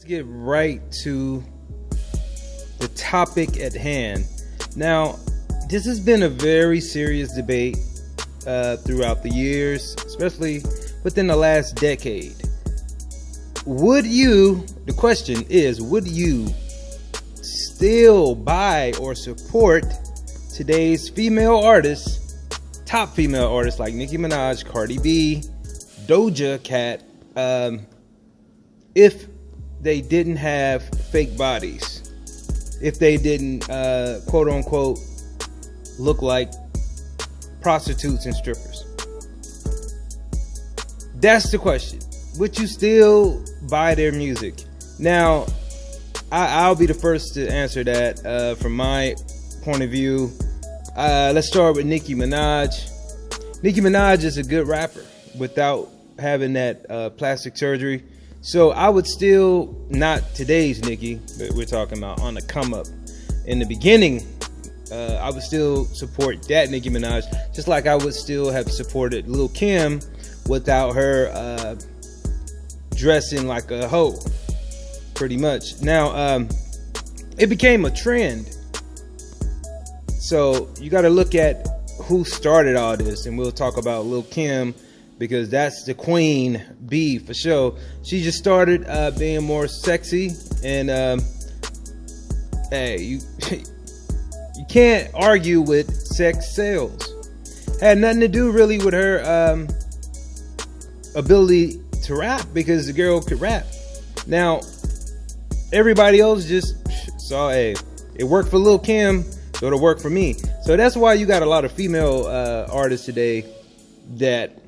Get right to the topic at hand. Now, this has been a very serious debate throughout the years, especially within the last decade. The question is, would you still buy or support today's female artists, top female artists like Nicki Minaj, Cardi B, Doja Cat, if they didn't have fake bodies, if they didn't quote unquote look like prostitutes and strippers? That's the question. Would you still buy their music? Now, I'll be the first to answer that from my point of view. Let's start with Nicki Minaj. Nicki Minaj is a good rapper without having that plastic surgery. So I would still, not today's Nicki, but we're talking about on the come up. In the beginning, I would still support that Nicki Minaj, just like I would still have supported Lil' Kim without her dressing like a hoe, pretty much. Now, it became a trend. So you got to look at who started all this, and we'll talk about Lil' Kim, because that's the queen bee for sure. She just started being more sexy, and hey, you can't argue with sex sales. Had nothing to do really with her ability to rap, because the girl could rap. Now, everybody else just saw, hey, it worked for Lil' Kim, so it'll work for me. So that's why you got a lot of female artists today that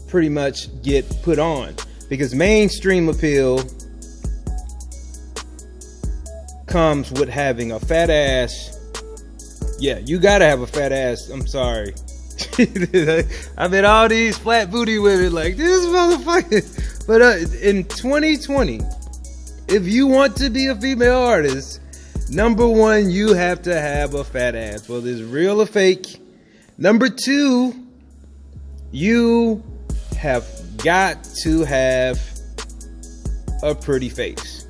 pretty much get put on, because mainstream appeal comes with having a fat ass. Yeah, you gotta have a fat ass. I'm sorry. I met all these flat booty women like, this motherfucker. But in 2020, if you want to be a female artist, number one, you have to have a fat ass, whether it's real or fake. Number two, you have got to have a pretty face.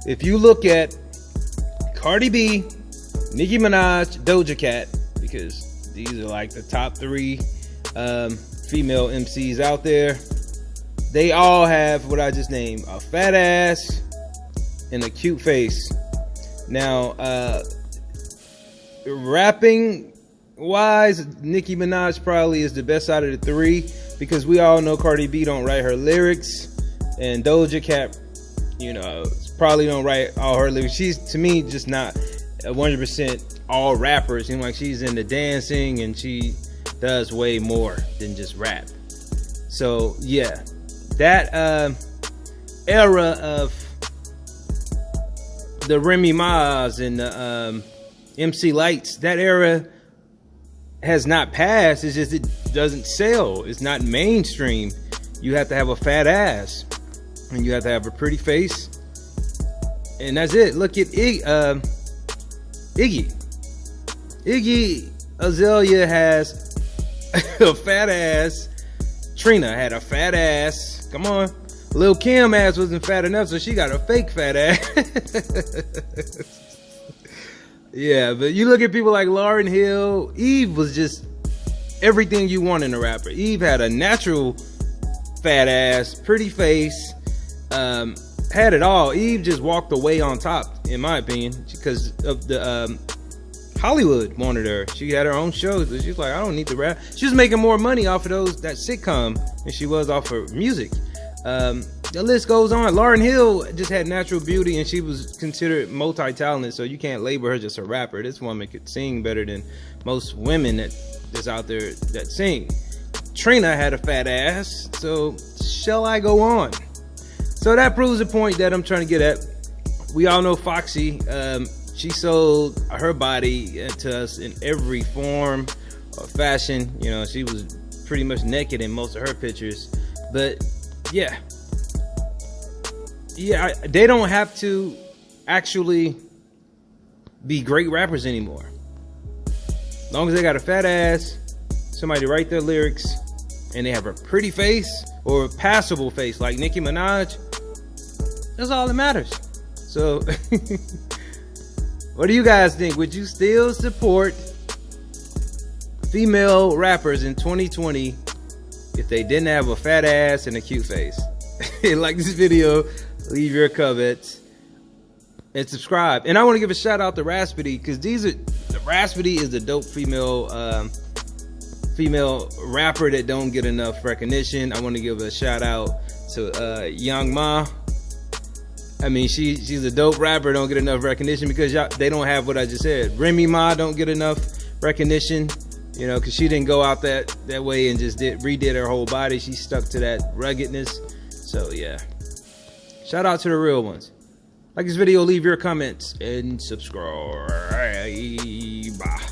If you look at Cardi B, Nicki Minaj, Doja Cat, because these are like the top three female MCs out there, they all have what I just named: a fat ass and a cute face. Now, rapping wise, Nicki Minaj probably is the best out of the three, because we all know Cardi B don't write her lyrics, and Doja Cat, probably don't write all her lyrics. She's, to me, just not 100% all rappers. Like, she's into dancing, and she does way more than just rap. So yeah, that era of the Remy Ma's and the MC Lights, that era has not passed. It's just it doesn't sell. It's not mainstream. You have to have a fat ass, and you have to have a pretty face, and that's it. Look at Iggy Azalea has a fat ass. Trina had a fat ass. Come on. Lil' Kim ass wasn't fat enough, so she got a fake fat ass. Yeah, but you look at people like Lauryn Hill. Eve was just everything you want in a rapper. Eve had a natural fat ass, pretty face, had it all. Eve just walked away on top, in my opinion, because of the Hollywood wanted her. She had her own shows, but she's like, I don't need to rap. She was making more money off of that sitcom than she was off her music. The list goes on. Lauryn Hill just had natural beauty, and she was considered multi-talented, so you can't label her just a rapper. This woman could sing better than most women that's out there that sing. Trina had a fat ass, so shall I go on? So that proves the point that I'm trying to get at. We all know Foxy. She sold her body to us in every form or fashion. She was pretty much naked in most of her pictures. But yeah, they don't have to actually be great rappers anymore. As long as they got a fat ass, somebody to write their lyrics, and they have a pretty face or a passable face like Nicki Minaj, that's all that matters. So what do you guys think? Would you still support female rappers in 2020 if they didn't have a fat ass and a cute face? Like this video, leave your comments, and subscribe. And I want to give a shout out to Raspity, because Raspity is a dope female rapper that don't get enough recognition. I want to give a shout out to Young Ma. I mean, she's a dope rapper, don't get enough recognition because they don't have what I just said. Remy Ma don't get enough recognition, you know, because she didn't go out that way and just redid her whole body. She stuck to that ruggedness. So yeah, shout out to the real ones. Like this video, leave your comments, and subscribe. Bye.